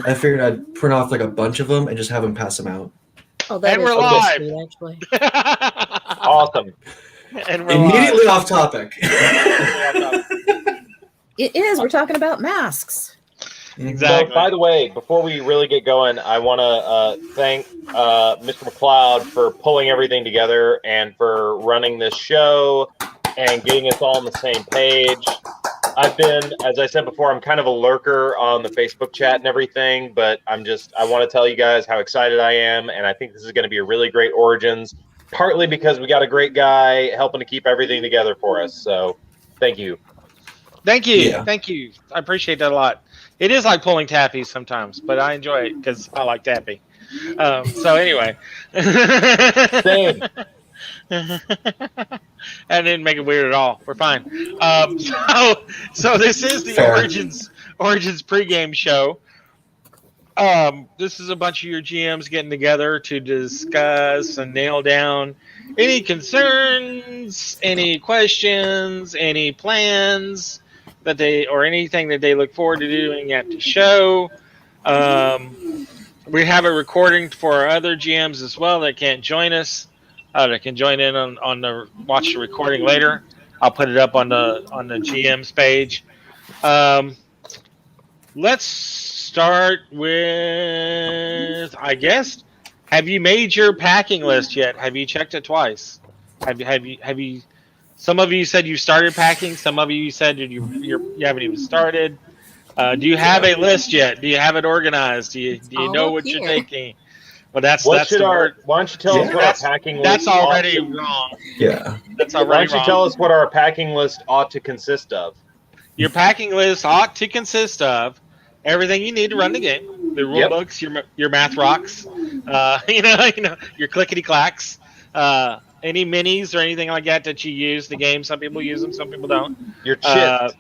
I figured I'd print off like a bunch of them and just have them pass them out. Oh, that And is we're really live. sweet, actually. Awesome. And we're Immediately live. off topic. It is. We're talking about masks. Exactly. So, by the way, before we really get going, I want to thank Mr. McLeod for pulling everything together and for running this show and getting us all on the same page. I've been, as I said before, I'm kind of a lurker on the Facebook chat and everything, but I want to tell you guys how excited I am, and I think this is going to be a really great Origins, partly because we got a great guy helping to keep everything together for us. So, thank you. Thank you. Yeah. Thank you. I appreciate that a lot. It is like pulling taffy sometimes, but I enjoy it because I like taffy. So anyway. Same. I didn't make it weird at all. We're fine. So this is the Fair. Origins pregame show. This is a bunch of your GMs getting together to discuss and nail down any concerns, any questions, any plans that or anything that they look forward to doing at the show. We have a recording for our other GMs as well that can't join us. That can join in on the watch the recording later. I'll put it up on the GM's page. Let's start with, I guess, have you made your packing list yet? Have you checked it twice? Have you? Some of you said you started packing. Some of you said you haven't even started. Do you have a list yet? Do you have it organized? Do you know what you're taking? Well, that's Why the word. don't you tell us what our packing list? That's already wrong. Yeah. That's Why already don't you wrong. tell us what our packing list ought to consist of? Your packing list ought to consist of everything you need to run the game: the rule books, your math rocks, your clickety clacks, any minis or anything like that you use the game. Some people use them, some people don't. Your chits.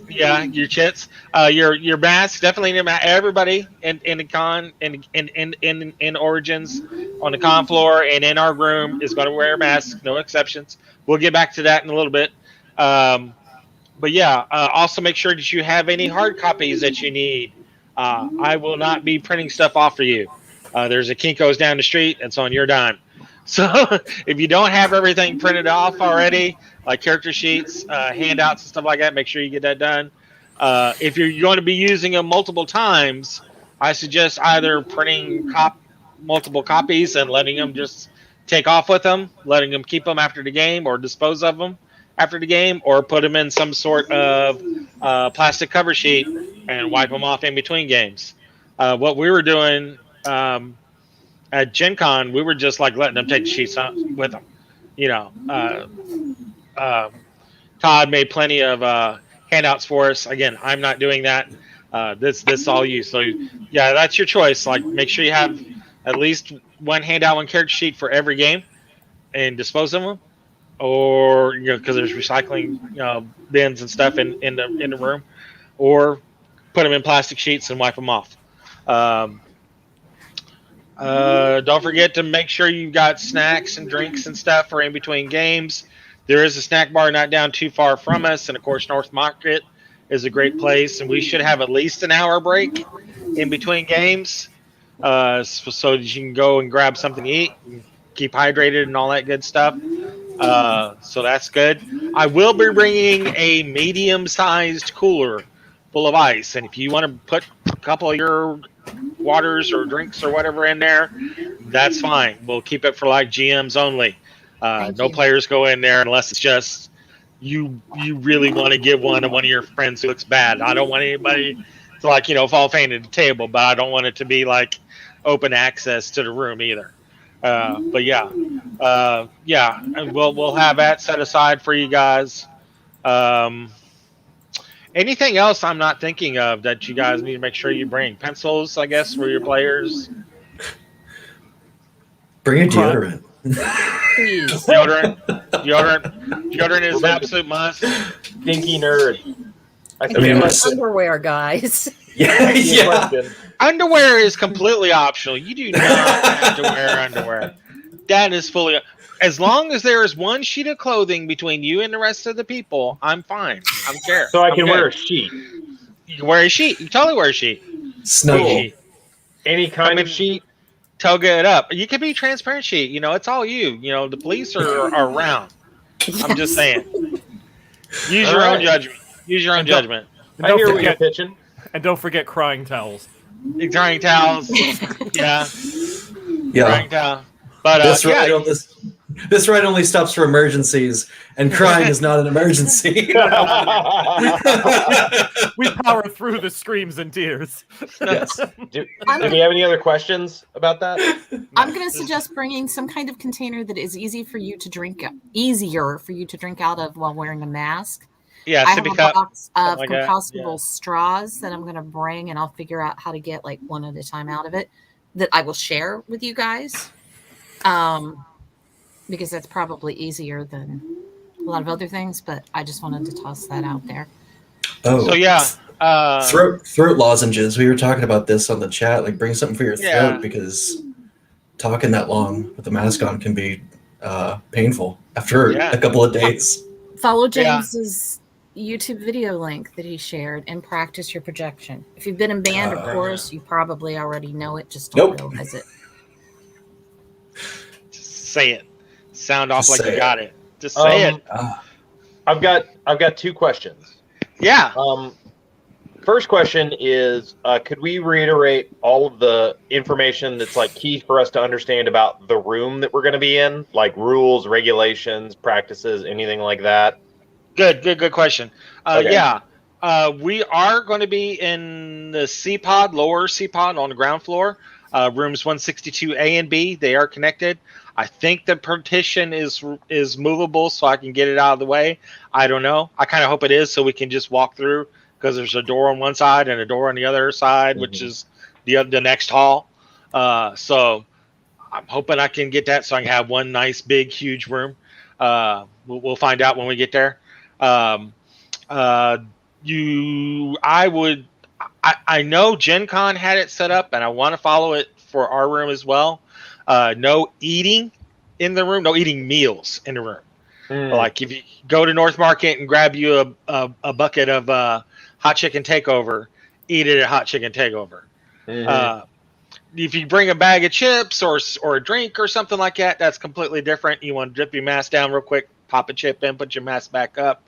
Your chits. Your masks, definitely everybody in the con in Origins on the con floor and in our room is going to wear a mask, no exceptions. We'll get back to that in a little bit. But yeah, also make sure that you have any hard copies that you need. I will not be printing stuff off for you. There's a Kinko's down the street. It's on your dime. So if you don't have everything printed off already, like character sheets, handouts, and stuff like that, make sure you get that done. If you're going to be using them multiple times, I suggest either printing multiple copies and letting them just take off with them, letting them keep them after the game or dispose of them after the game, or put them in some sort of plastic cover sheet and wipe them off in between games. What we were doing at Gen Con, we were just like letting them take the sheets with them. Todd made plenty of handouts for us. Again, I'm not doing that. This all you. So yeah, that's your choice. Like, make sure you have at least one handout, one character sheet for every game, and dispose of them. Or because there's recycling bins and stuff in the room, or put them in plastic sheets and wipe them off. Don't forget to make sure you've got snacks and drinks and stuff for in between games. There is a snack bar not down too far from us, and of course North Market is a great place, and we should have at least an hour break in between games, so that you can go and grab something to eat and keep hydrated and all that good stuff. So that's good. I will be bringing a medium-sized cooler full of ice, and if you want to put a couple of your waters or drinks or whatever in there, that's fine. We'll keep it for like GMs only. No players go in there unless it's just you really want to give one to one of your friends who looks bad. I don't want anybody to fall faint at the table, but I don't want it to be like open access to the room either. But yeah, and we'll have that set aside for you guys. Anything else I'm not thinking of that you guys need to make sure you bring? Pencils, I guess, for your players. Bring a deodorant. Deodorant is an absolute must. Stinky nerd. Underwear, guys. Yeah. Underwear is completely optional. You do not have to wear underwear. That is fully. As long as there is one sheet of clothing between you and the rest of the people, I'm fine. I don't care. So I can wear a sheet. You can wear a sheet. You can totally wear a sheet. Snuggle. Any kind of sheet? Toga it up. You can be transparent sheet. It's all you. The police are around. I'm just saying. Use your own judgment. Use your own judgment. I hear what you're pitching. And don't forget crying towels. Crying towels. Yeah. Crying towel. But this ride only stops for emergencies, and crying is not an emergency. We power through the screams and tears. Yes. Do we have any other questions about that? I'm going to suggest bringing some kind of container that is easier for you to drink out of while wearing a mask. Yeah, I have sippy a cup. box of like that, compostable straws that I'm going to bring, and I'll figure out how to get like one at a time out of it that I will share with you guys. Because that's probably easier than a lot of other things, but I just wanted to toss that out there. Oh, So yeah, throat lozenges. We were talking about this on the chat. Like, bring something for your throat because talking that long with the mask on can be painful after a couple of days. Follow James's YouTube video link that he shared and practice your projection. If you've been in band or chorus, you probably already know it. Just don't realize it. say it. Sound off Just like you say got it. Just say it. I've got two questions. Yeah. First question is, could we reiterate all of the information that's like key for us to understand about the room that we're going to be in, like rules, regulations, practices, anything like that? Good question. Okay. Yeah. We are going to be in the C pod, lower C pod on the ground floor. Rooms 162A and B, they are connected. I think the partition is movable so I can get it out of the way. I don't know. I kind of hope it is so we can just walk through because there's a door on one side and a door on the other side, which is the next hall. So I'm hoping I can get that so I can have one nice, big, huge room. We'll find out when we get there. I know Gen Con had it set up, and I want to follow it for our room as well. No eating in the room, no eating meals in the room. Like if you go to North Market and grab you a bucket of hot chicken takeover, eat it at hot chicken takeover. If you bring a bag of chips or a drink or something like that, that's completely different. You want to dip your mask down real quick, pop a chip in, put your mask back up,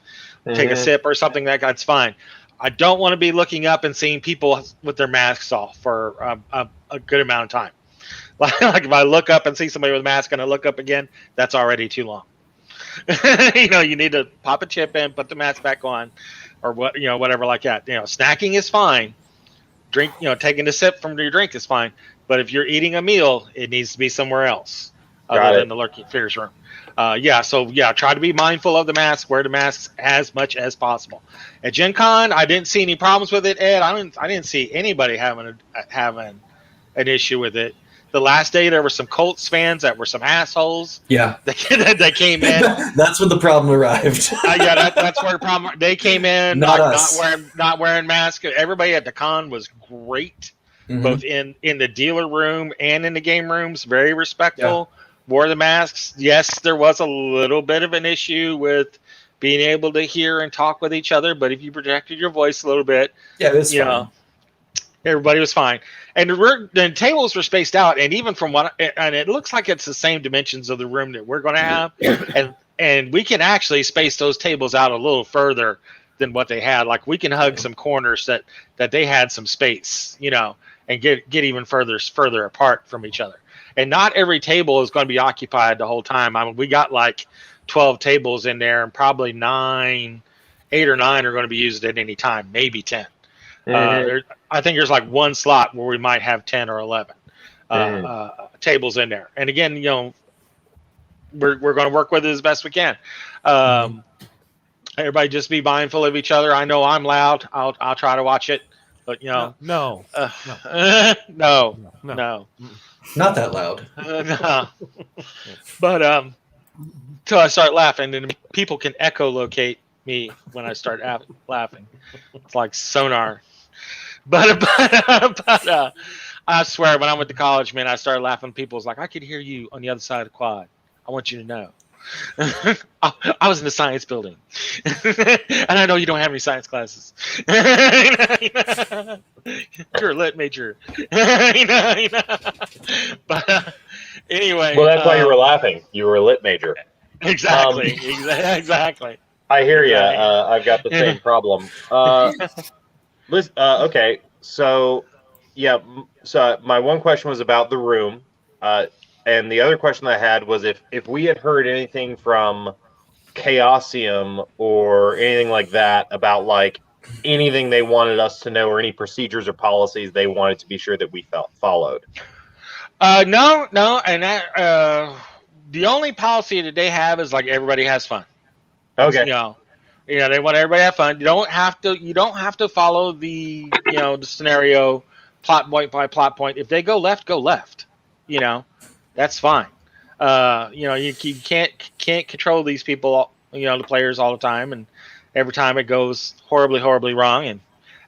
take a sip or something like that's fine. I don't want to be looking up and seeing people with their masks off for a good amount of time. Like if I look up and see somebody with a mask and I look up again, that's already too long. You need to pop a chip in, put the mask back on, or whatever like that. Snacking is fine. Drink, taking a sip from your drink is fine. But if you're eating a meal, it needs to be somewhere else other than the Lurking Fears room. Try to be mindful of the mask, wear the masks as much as possible. At Gen Con, I didn't see any problems with it, Ed. I didn't see anybody having an issue with it. The last day, there were some Colts fans that were some assholes. Yeah. That came in. That's when the problem arrived. That's where the problem. They came in not wearing masks. Everybody at the con was great, both in the dealer room and in the game rooms. Very respectful. Yeah. Wore the masks. Yes, there was a little bit of an issue with being able to hear and talk with each other, but if you projected your voice a little bit, fine. Everybody was fine. And the tables were spaced out, and even from and it looks like it's the same dimensions of the room that we're going to have, and we can actually space those tables out a little further than what they had. Like we can hug some corners that they had some space, and get even further apart from each other. And not every table is going to be occupied the whole time. I mean, we got like 12 tables in there, and probably 8 or 9 are going to be used at any time, maybe 10. I think there's like one slot where we might have 10 or 11 tables in there. And again, we're going to work with it as best we can. Everybody just be mindful of each other. I know I'm loud. I'll try to watch it, but no. No. Not that loud. No. But till I start laughing, and people can echolocate me when I start laughing. It's like sonar. But I swear, when I went to college, man, I started laughing. People was like, I could hear you on the other side of the quad. I want you to know. I was in the science building, and I know you don't have any science classes. You're a lit major. But anyway. Well, that's why you were laughing. You were a lit major. Exactly. Exactly. I hear you. I've got the same problem. Okay. So, yeah. So my one question was about the room. And the other question I had was if we had heard anything from Chaosium or anything like that about like anything they wanted us to know or any procedures or policies they wanted to be sure that we followed. No, and that the only policy that they have is like everybody has fun. Okay. They want everybody to have fun. You don't have to follow the the scenario plot point by plot point. If they go left, go left. That's fine. You can't control these people, the players all the time, and every time it goes horribly, horribly wrong. And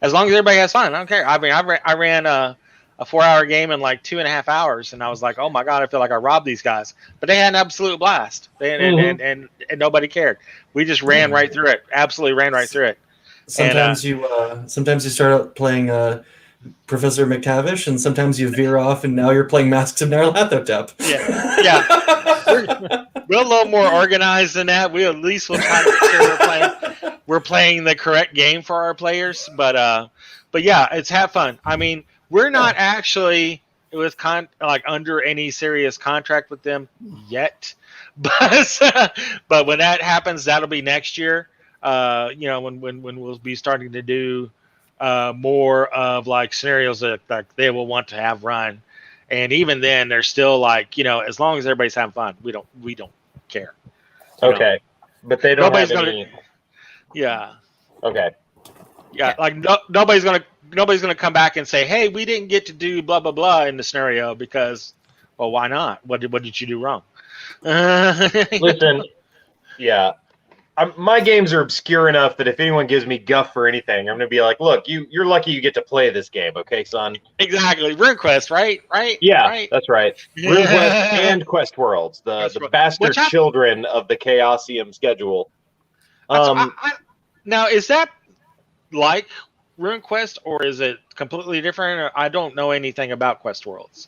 as long as everybody has fun, I don't care. I mean, I ran a 4-hour game in like 2.5 hours, and I was like, oh my god, I feel like I robbed these guys. But they had an absolute blast, and nobody cared. We just ran right through it. Absolutely ran right through it. Sometimes you start out playing Professor McTavish, and sometimes you veer off, and now you're playing Masks of Nyarlathotep. Yeah. We're a little more organized than that. We at least will try to make sure we're playing the correct game for our players. But yeah, it's have fun. I mean, we're not actually with under any serious contract with them yet, but when that happens, that'll be next year. When we'll be starting to do more of like scenarios that like they will want to have run, and even then they're still like as long as everybody's having fun, we don't care. Okay, but they don't have any. Yeah. Okay. Yeah, like nobody's gonna come back and say, hey, we didn't get to do blah blah blah in the scenario because, well, why not? What did you do wrong? Listen, yeah. My games are obscure enough that if anyone gives me guff for anything, I'm going to be like, look, you're lucky you get to play this game, okay, son? Exactly. RuneQuest, right? Yeah, right. That's right. RuneQuest and Quest Worlds, the bastard children of the Chaosium schedule. Now, is that like RuneQuest, or is it completely different? I don't know anything about Quest Worlds.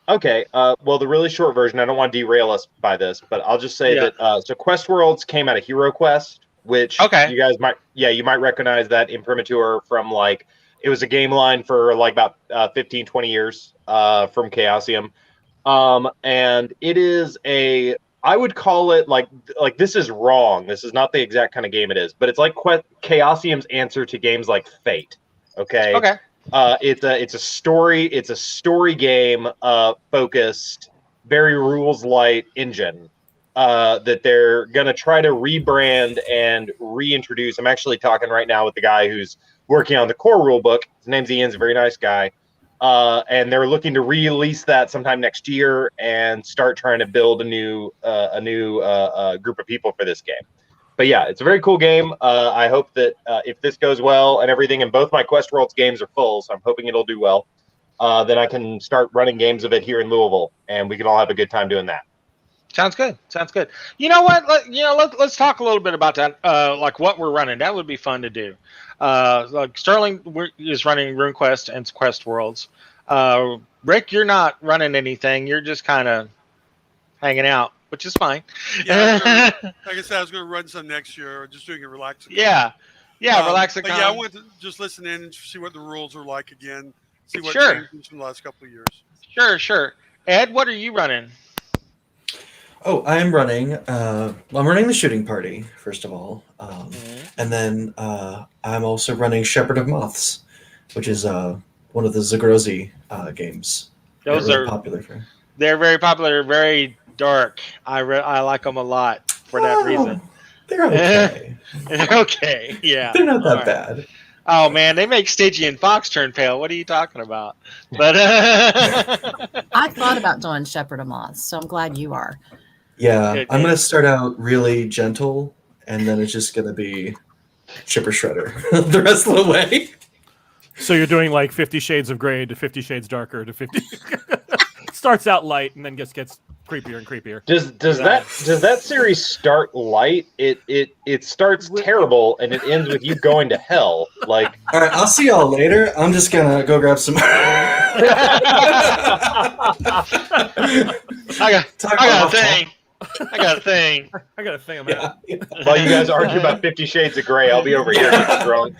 Okay, well, the really short version, I don't want to derail us by this, but I'll just say that so Quest Worlds came out of Hero Quest, which you guys might recognize that imprimatur from like, it was a game line for like about 15, 20 years from Chaosium. And it is I would call it like this is wrong. This is not the exact kind of game it is, but it's like Chaosium's answer to games like Fate. Okay. It's a story game focused, very rules light engine that they're gonna try to rebrand and reintroduce. I'm actually talking right now with the guy who's working on the core rule book. His name's Ian's a very nice guy, and they're looking to release that sometime next year and start trying to build a new group of people for this game. But yeah, it's a very cool game. I hope that if this goes well and everything, and both my Quest Worlds games are full, so I'm hoping it'll do well, then I can start running games of it here in Louisville, and we can all have a good time doing that. Sounds good. You know what? Let's talk a little bit about that. Like what we're running. That would be fun to do. Like Sterling is running RuneQuest and Quest Worlds. Rick, you're not running anything. You're just kind of hanging out, which is fine. Yeah, like I said, I was going to run some next year, just doing a relaxing. Yeah, relaxing. But yeah, I want to just listen in and see what the rules are like again. See what changed from the last couple of years. Sure. Ed, what are you running? Oh, I'm running. I'm running the shooting party first of all, and then I'm also running Shepherd of Moths, which is one of the Zagrozi games. Those are popular. They're very popular. Very dark. I like them a lot for that reason. They're okay. Okay, yeah. They're not that bad. Oh man, they make Stygian Fox turn pale. What are you talking about? But I thought about doing Shepherd of Moths, so I'm glad you are. Yeah, I'm gonna start out really gentle, and then it's just gonna be Chipper Shredder the rest of the way. So you're doing like 50 Shades of Grey to 50 Shades Darker to 50. Starts out light and then gets creepier and creepier. Does that series start light? It starts terrible and it ends with you going to hell. Like, all right, I'll see y'all later. I'm just gonna go grab some. I got a thing. I got a thing. I'm yeah. While you guys argue about 50 Shades of Grey, I'll be over here drunk.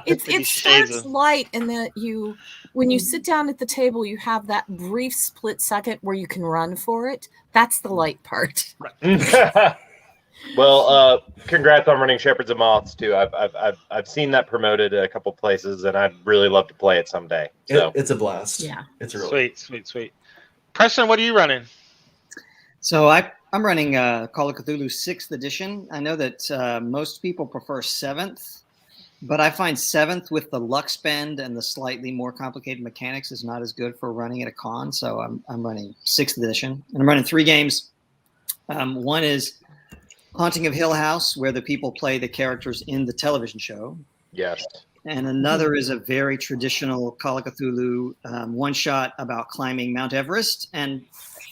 It starts light, and then when you sit down at the table, you have that brief split second where you can run for it. That's the light part. Well, congrats on running Shepherds and Moths too. I've seen that promoted a couple places, and I'd really love to play it someday. So it's a blast. Yeah, it's really sweet. Preston, what are you running? So I'm running Call of Cthulhu 6th edition. I know that most people prefer 7th, but I find 7th with the luck spend and the slightly more complicated mechanics is not as good for running at a con. So I'm running 6th edition, and I'm running 3 games. One is Haunting of Hill House, where the people play the characters in the television show. Yes. And another is a very traditional Call of Cthulhu one-shot about climbing Mount Everest, and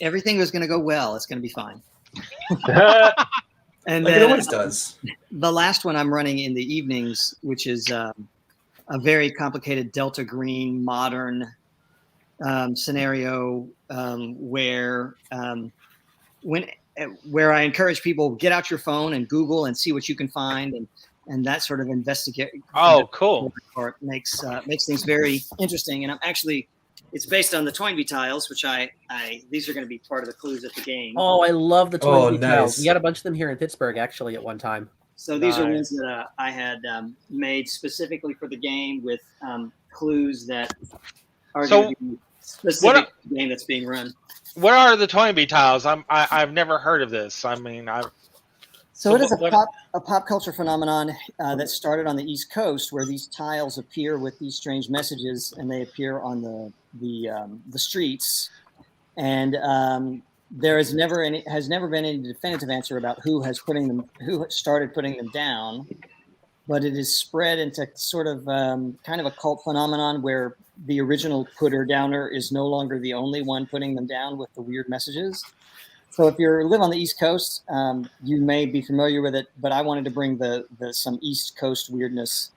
everything is going to go well. It's going to be fine. And like then, it always does. The last one I'm running in the evenings, which is a very complicated Delta Green modern scenario where I encourage people, get out your phone and Google and see what you can find, and that sort of investigate. Oh, cool! Part makes things very interesting. And it's based on the Toynbee tiles, which these are going to be part of the clues at the game. Oh, I love the Toynbee tiles. Nice. We got a bunch of them here in Pittsburgh, actually, at one time. So these are ones that I had made specifically for the game with clues that are going to be specific to the game that's being run. What are the Toynbee tiles? I've never heard of this. I mean, So it is a pop culture phenomenon that started on the East Coast, where these tiles appear with these strange messages, and they appear on the streets. And there has never been any definitive answer about who started putting them down. But it is spread into sort of kind of a cult phenomenon where the original putter downer is no longer the only one putting them down with the weird messages. So if you live on the East Coast, you may be familiar with it, but I wanted to bring some East Coast weirdness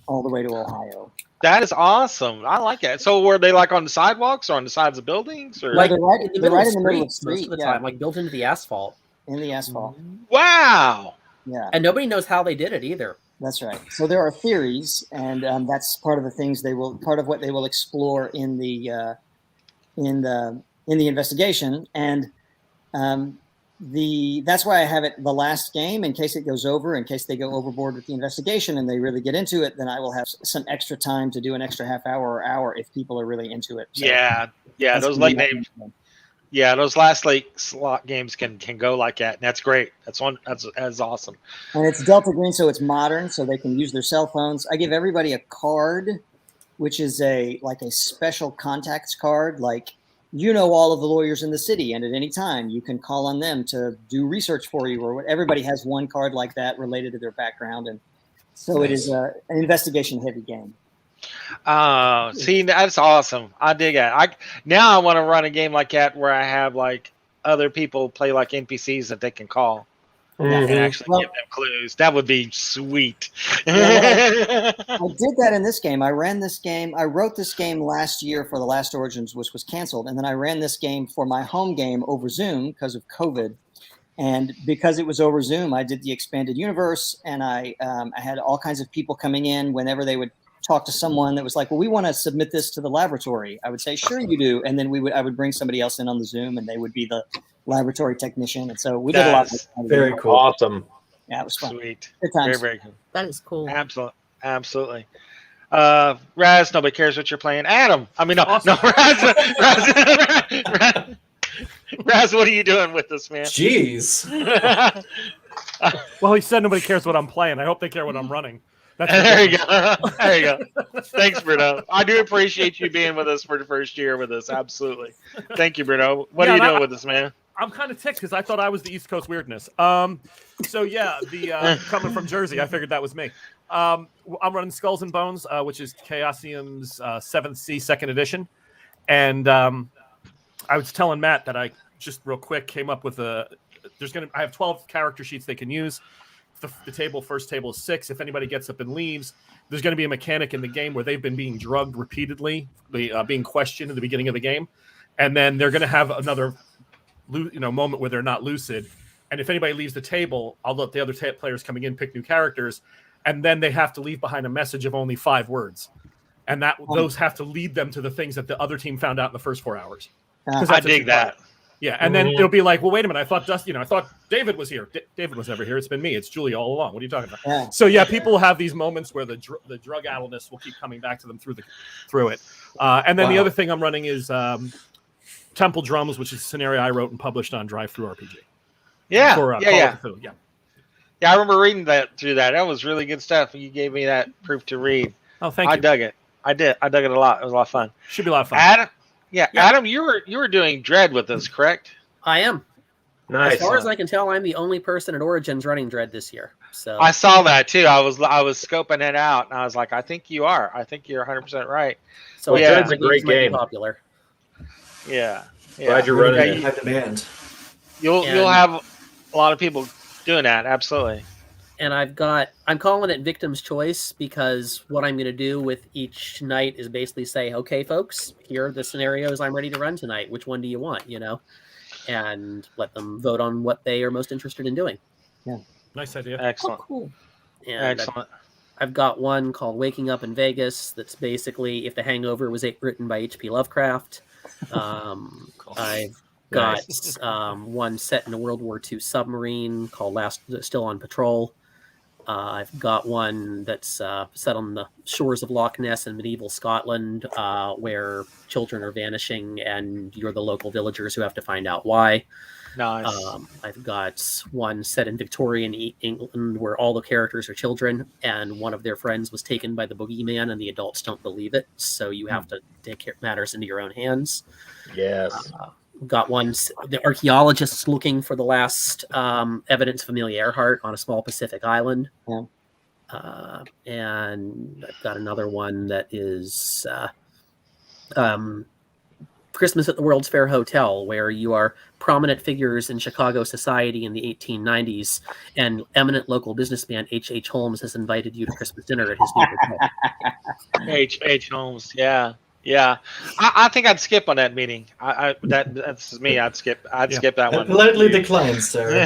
all the way to Ohio. That is awesome. I like it. So were they like on the sidewalks or on the sides of buildings? Or Like they're right in the middle of the street, most of the time, like built into the asphalt. In the asphalt. Wow. Yeah. And nobody knows how they did it either. That's right. So there are theories, and that's part of the things part of what they will explore in the investigation. And that's why I have it the last game, in case it goes over, in case they go overboard with the investigation and they really get into it, then I will have some extra time to do an extra half hour or hour if people are really into it. So yeah. Those late games. Yeah, those last late slot games can go like that. And that's great. That's awesome. And it's Delta Green, so it's modern, so they can use their cell phones. I give everybody a card, which is a special contacts card, like, all of the lawyers in the city, and at any time you can call on them to do research for you, or what. Everybody has one card like that related to their background, and so It is an investigation heavy game. Oh, see, that's awesome. I dig it. Now I want to run a game like that where I have like other people play like NPCs that they can call and actually give them clues. That would be sweet. I did that in this game. I ran this game. I wrote this game last year for The Last Origins, which was canceled. And then I ran this game for my home game over Zoom because of COVID. And because it was over Zoom, I did the expanded universe. And I had all kinds of people coming in whenever they would talk to someone that was like, well, we want to submit this to the laboratory. I would say, sure you do. And then I would bring somebody else in on the Zoom, and they would be the laboratory technician. And so we did a lot. Very cool. Awesome. Yeah, it was fun. Sweet. Good times. Very, very cool. That is cool. Absolutely. Raz, nobody cares what you're playing. Adam. I mean, no, Awesome. no, Raz, what are you doing with this, man? Jeez. Well, he said nobody cares what I'm playing. I hope they care what I'm running. There you go. There you go. Thanks, Bruno. I do appreciate you being with us for the first year with us. Absolutely. Thank you, Bruno. What are you doing with us, man? I'm kind of ticked because I thought I was the East Coast weirdness. Coming from Jersey, I figured that was me. I'm running Skulls and Bones, which is Chaosium's 7th C 2nd edition. And I was telling Matt that I just real quick, came up with I have 12 character sheets they can use. The first table is 6. If anybody gets up and leaves, there's going to be a mechanic in the game where they've been being drugged repeatedly, being questioned at the beginning of the game, and then they're going to have another moment where they're not lucid. And if anybody leaves the table, I'll let the other players coming in pick new characters, and then they have to leave behind a message of only 5 words, and those have to lead them to the things that the other team found out in the first 4 hours. I dig that. Yeah, and then it'll be like, well, wait a minute, I thought David was here. David was never here. It's been me. It's Julie all along. What are you talking about? Yeah. So yeah, people will have these moments where the drug addledness will keep coming back to them through it. And then the other thing I'm running is Temple Drums, which is a scenario I wrote and published on Drive Through RPG. Yeah, yeah. I remember reading through that. That was really good stuff. You gave me that proof to read. Oh, thank you. I dug it. I did. I dug it a lot. It was a lot of fun. Should be a lot of fun. Adam, Adam, you were doing Dread with us, correct? I am. Nice. As far as I can tell, I'm the only person at Origins running Dread this year. So I saw that too. I was scoping it out, and I was like, I think you are. I think you're 100% right. So Dread's a great game. Popular. Yeah. Glad you're running it. High demand. You'll have a lot of people doing that. Absolutely. And I'm calling it Victim's Choice because what I'm going to do with each night is basically say, okay, folks, here are the scenarios I'm ready to run tonight. Which one do you want? And let them vote on what they are most interested in doing. Yeah. Nice idea. Excellent. Oh, cool. And Excellent. I've got one called Waking Up in Vegas. That's basically if The Hangover was written by H.P. Lovecraft. I've got one set in a World War II submarine called Still on Patrol. I've got one that's set on the shores of Loch Ness in medieval Scotland, where children are vanishing and you're the local villagers who have to find out why. Nice. I've got one set in Victorian England where all the characters are children and one of their friends was taken by the boogeyman and the adults don't believe it. So you have to take matters into your own hands. Yes. Got one, the archaeologists looking for the last evidence of Amelia Earhart on a small Pacific island. Yeah. And I've got another one that is Christmas at the World's Fair Hotel, where you are prominent figures in Chicago society in the 1890s, and eminent local businessman H.H. Holmes has invited you to Christmas dinner at his new hotel. H.H. Holmes, yeah. Yeah, I think I'd skip on that meeting. That's me. I'd skip that one. Politely declined, sir.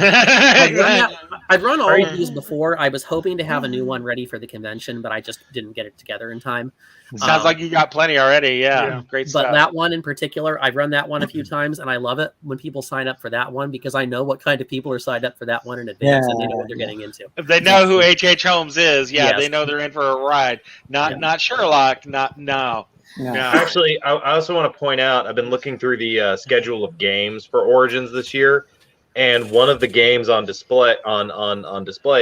I've run all of these before. I was hoping to have a new one ready for the convention, but I just didn't get it together in time. Sounds like you got plenty already. Yeah. Great stuff. But that one in particular, I've run that one a few times, and I love it when people sign up for that one because I know what kind of people are signed up for that one in advance, and they know what they're getting into. If they know who H.H. Holmes is, they know they're in for a ride. Not Sherlock. No. Actually, I also want to point out, I've been looking through the schedule of games for Origins this year, and one of the games on display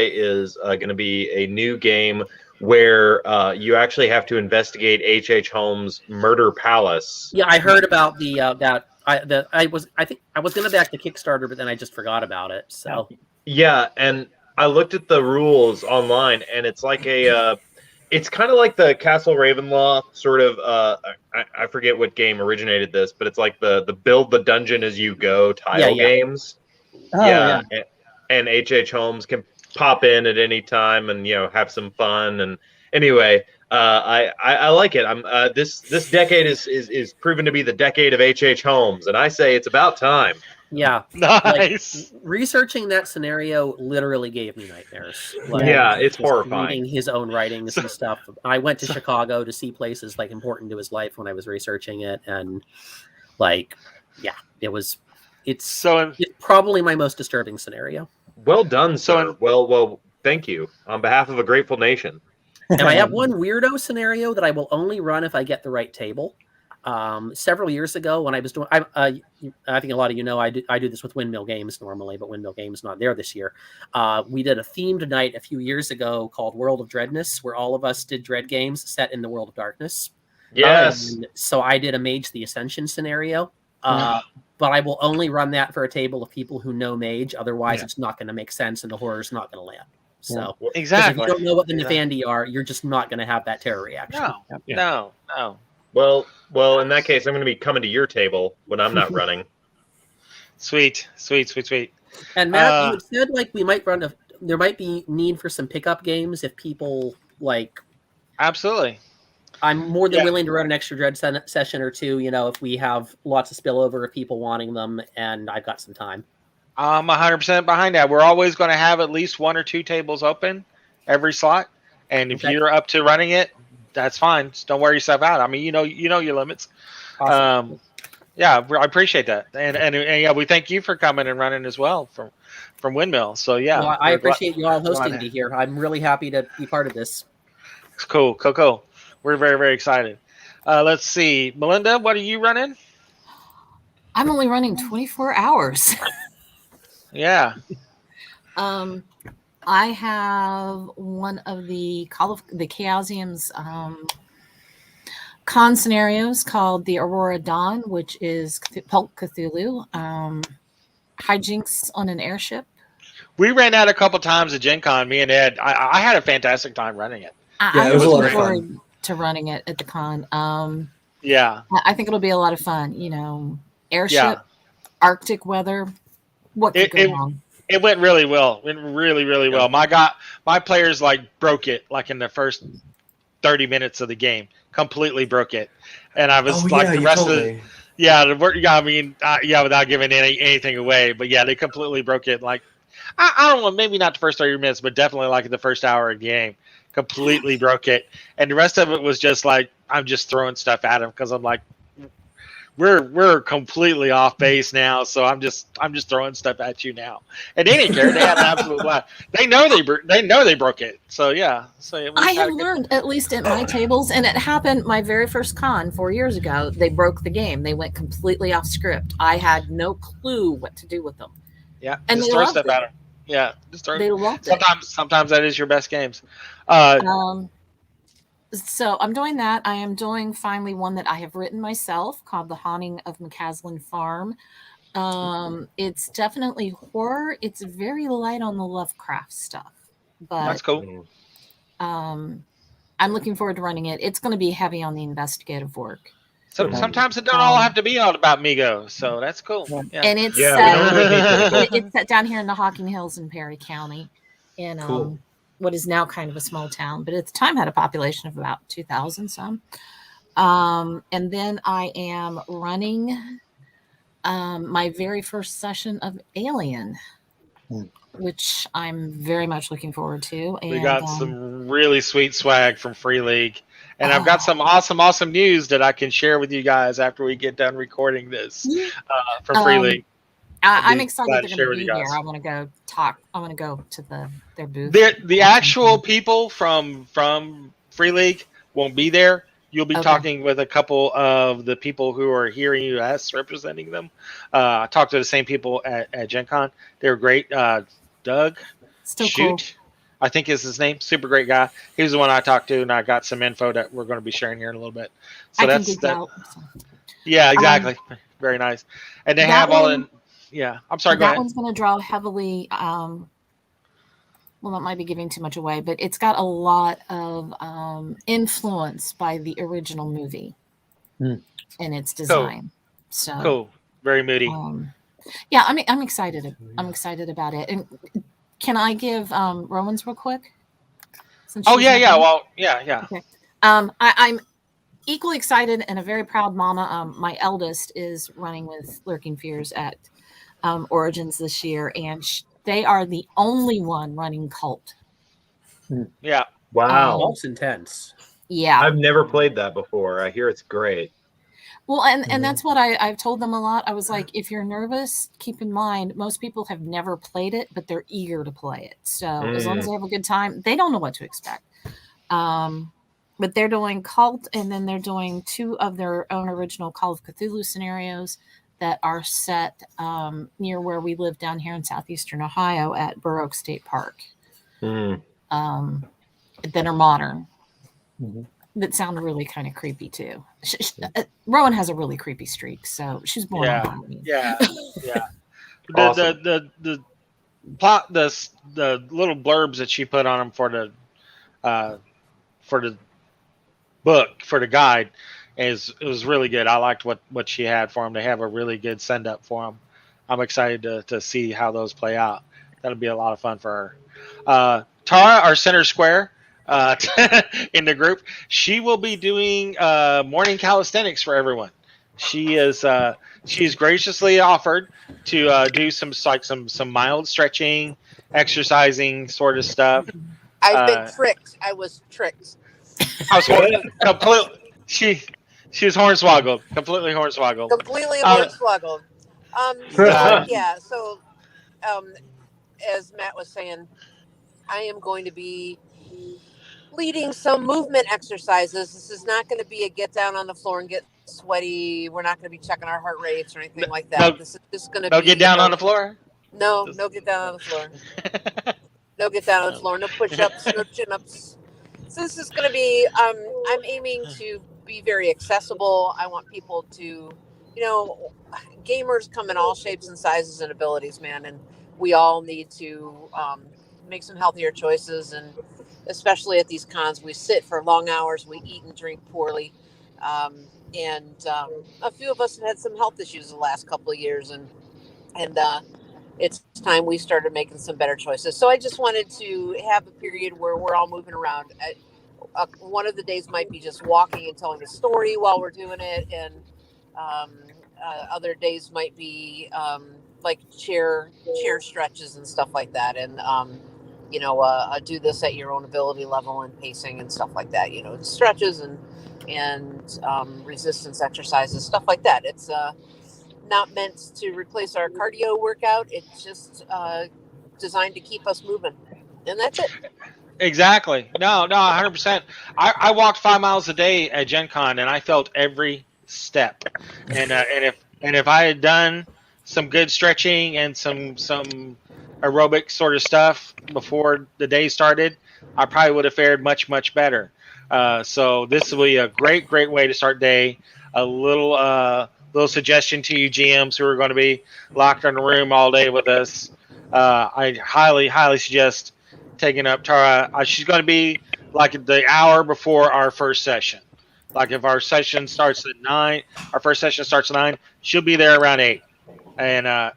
is going to be a new game where you actually have to investigate H.H. Holmes' murder palace. Yeah, I heard about I was going to back the Kickstarter, but then I just forgot about it. So and I looked at the rules online, and it's like it's kind of like the Castle Ravenloft sort of. I forget what game originated this, but it's like the build the dungeon as you go tile games. And H.H. Holmes can pop in at any time and have some fun. And anyway, I like it. This decade is proven to be the decade of H.H. Holmes, and I say it's about time. Yeah, nice. Like, researching that scenario literally gave me nightmares. It's horrifying. Reading his own writings and stuff. I went to Chicago to see places like important to his life when I was researching it, and it's probably my most disturbing scenario. Well done, sir. Well, thank you on behalf of a grateful nation. And I have one weirdo scenario that I will only run if I get the right table. Several years ago when I was doing, I think a lot of I do this with Windmill Games normally, but Windmill Games not there this year. We did a themed night a few years ago called World of Dreadness, where all of us did Dread games set in the World of Darkness. Yes. So I did a Mage the Ascension scenario, but I will only run that for a table of people who know Mage. Otherwise, it's not going to make sense, and the horror's not going to land. So exactly, if you don't know what the Nefandi are, you're just not going to have that terror reaction. No. Well, in that case, I'm going to be coming to your table when I'm not running. Sweet. And Matt, you had said like we might run there might be need for some pickup games if people like. Absolutely. I'm more than willing to run an extra Dread session or two, if we have lots of spillover of people wanting them and I've got some time. I'm 100% behind that. We're always going to have at least 1 or 2 tables open every slot. And if you're up to running it, that's fine. Just don't wear yourself out. I mean, you know your limits. Awesome. I appreciate that. And yeah, we thank you for coming and running as well from Windmill. So yeah. Well, I appreciate you all hosting me here. I'm really happy to be part of this. It's cool. We're very, very excited. Let's see. Melinda, what are you running? I'm only running 24 hours. Yeah. I have one of the Chaosium's con scenarios called the Aurora Dawn, which is Pulp Cthulhu. Hijinks on an airship. We ran out a couple times at Gen Con, me and Ed. I had a fantastic time running it. It was a lot of fun. To running it at the con. Yeah. I think it'll be a lot of fun. Airship, Arctic weather. What could go wrong? It went really well. It went really, really well. My players broke it in the first 30 minutes of the game. Completely broke it. And I was the rest of the without giving anything away, but they completely broke it. I don't know, maybe not the first 30 minutes, but definitely the first hour of the game. Completely broke it. And the rest of it was just I'm just throwing stuff at them because I'm we're completely off base now, so I'm just throwing stuff at you now. And they didn't care. They had an absolute blast. They know they broke it. So yeah. So I have learned, at least at my tables, and it happened my very first con 4 years ago. They broke the game. They went completely off script. I had no clue what to do with them. Yeah, and just throw stuff at them. Yeah, just throw. They loved it. Sometimes that is your best games. So I'm doing that. I am doing finally one that I have written myself called The Haunting of Mccaslin Farm. It's definitely horror. It's very light on the Lovecraft stuff, but that's cool. I'm looking forward to running it. It's going to be heavy on the investigative work. Sometimes it don't all have to be all about Migo, so that's cool. Yeah. And it's set down here in the Hocking Hills in Perry County, in what is now kind of a small town, but at the time had a population of about 2,000 some. And then I am running my very first session of Alien, which I'm very much looking forward to. And we got some really sweet swag from Free League. And I've got some awesome news that I can share with you guys after we get done recording this from Free League. I'm excited they're going to be here. I want to go talk. I want to go to their booth. The actual people from Free League won't be there. You'll be talking with a couple of the people who are here in the U.S. representing them. I talked to the same people at Gen Con. They were great. Doug cool. I think is his name. Super great guy. He was the one I talked to, and I got some info that we're going to be sharing here in a little bit. So that's that. Yeah, exactly. Very nice. And they have all in. Yeah, I'm sorry. That one's going to draw heavily. Well, that might be giving too much away, but it's got a lot of influence by the original movie in its design. Cool. So cool, very moody. Yeah, I'm excited. I'm excited about it. And can I give Rowan's real quick? Yeah. Well, yeah. Okay. I'm equally excited and a very proud mama. My eldest is running with Lurking Fears at Origins this year, and they are the only one running Cult. Yeah. Wow. Cult's intense. Yeah. I've never played that before. I hear it's great. Well, and that's what I've told them a lot. I was like, if you're nervous, keep in mind, most people have never played it, but they're eager to play it. So as long as they have a good time, they don't know what to expect. But they're doing Cult, and then they're doing 2 of their own original Call of Cthulhu scenarios that are set near where we live down here in southeastern Ohio at Burr Oak State Park. That are modern. That sound really kind of creepy too. Rowan has a really creepy streak, so she's born on Halloween. Yeah. Awesome. The plot, the little blurbs that she put on them for the book, for the guide, it was really good. I liked what she had for them. They have a really good send up for them. I'm excited to see how those play out. That'll be a lot of fun for her. Tara, our center square in the group, she will be doing morning calisthenics for everyone. She's graciously offered to do some mild stretching, exercising sort of stuff. I've been tricked. I was tricked. I was completely. She was hornswoggled, completely hornswoggled. Completely hornswoggled. So as Matt was saying, I am going to be leading some movement exercises. This is not going to be a get down on the floor and get sweaty. We're not going to be checking our heart rates or anything like that. This is just going to be. No get down on the floor? No get down on the floor. No get down on the floor. No push-ups, no chin-ups. So this is going to be, I'm aiming to be very accessible. I want people to, gamers come in all shapes and sizes and abilities, man. And we all need to make some healthier choices. And especially at these cons, we sit for long hours, we eat and drink poorly. And a few of us have had some health issues the last couple of years. And it's time we started making some better choices. So I just wanted to have a period where we're all moving around. One of the days might be just walking and telling a story while we're doing it. And other days might be like chair stretches and stuff like that. And, do this at your own ability level and pacing and stuff like that, stretches and resistance exercises, stuff like that. It's not meant to replace our cardio workout. It's just designed to keep us moving, and that's it. Exactly. No, 100%. I walked 5 miles a day at Gen Con, and I felt every step. And if I had done some good stretching and some aerobic sort of stuff before the day started, I probably would have fared much, much better. So this will be a great way to start day. A little suggestion to you GMs who are going to be locked in a room all day with us. I highly suggest taking up Tara. She's going to be like the hour before our first session. Like if our session starts at 9, our first session starts at 9, she'll be there around 8. And I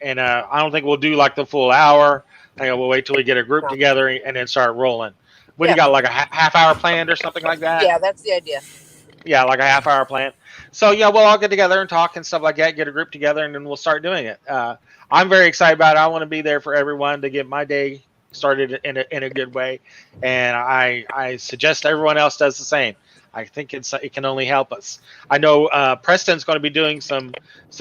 don't think we'll do like the full hour. I think we'll wait till we get a group together and then start rolling. What do you got, like a half hour planned or something like that? Yeah, that's the idea. Yeah, like a half hour plan. So yeah, we'll all get together and talk and stuff like that, get a group together, and then we'll start doing it. I'm very excited about it. I want to be there for everyone to get my day started in a good way. And I suggest everyone else does the same. I think it can only help us. I know Preston's going to be doing some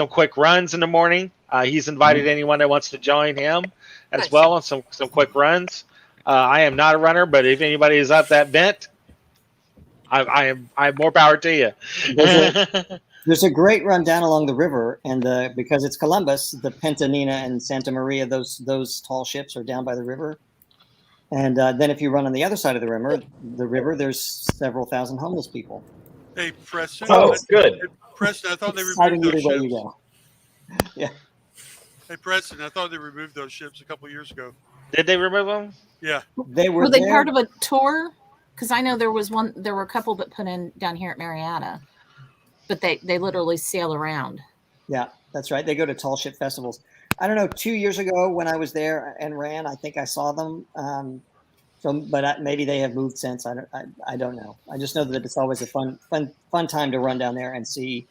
quick runs in the morning. He's invited anyone that wants to join him as well on some quick runs. I am not a runner, but if anybody is up that bent, I have more power to you. There's a great run down along the river, and because it's Columbus, the Pentanina and Santa Maria, those tall ships are down by the river. And then if you run on the other side of the river, there's several thousand homeless people. Hey, Preston. Oh, good. Preston, I thought they removed those ships. You go. Yeah. Hey, Preston, I thought they removed those ships a couple of years ago. Did they remove them? Yeah. Were they part of a tour? Because I know there were a couple that put in down here at Marietta, but they literally sail around. Yeah, that's right. They go to tall ship festivals. I don't know, 2 years ago when I was there and ran, I think I saw them. But maybe they have moved since. I don't know. I just know that it's always a fun time to run down there and see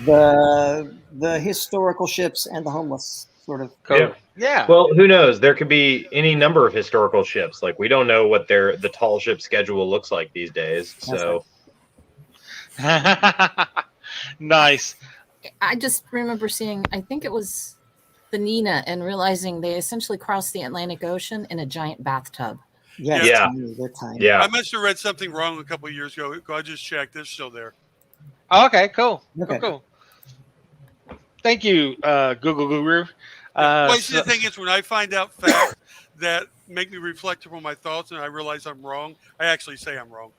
the historical ships and the homeless sort of. Cool. Yeah. Well, who knows? There could be any number of historical ships. Like we don't know what the tall ship schedule looks like these days. So nice. I just remember seeing, I think it was the Nina, and realizing they essentially crossed the Atlantic Ocean in a giant bathtub. Yeah. They're tiny. Yeah. I must have read something wrong a couple of years ago. I just checked. They're still there. Oh, okay, cool. Okay. Cool. Thank you, Google Guru. The thing is, when I find out facts that make me reflect upon my thoughts and I realize I'm wrong, I actually say I'm wrong.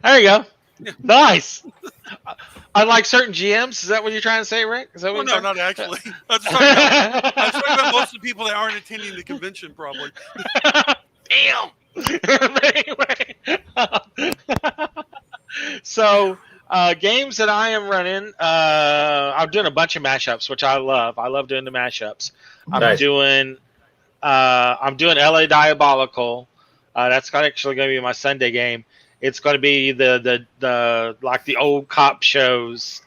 There you go. Nice. Unlike certain GMs, is that what you're trying to say, Rick? Is that what no, not actually. I'm talking about most of the people that aren't attending the convention, probably. Damn. Anyway. So Games that I am running, I'm doing a bunch of mashups, which I love. I love doing the mashups. I'm doing LA Diabolical. That's actually going to be my Sunday game. It's going to be the like the old cop shows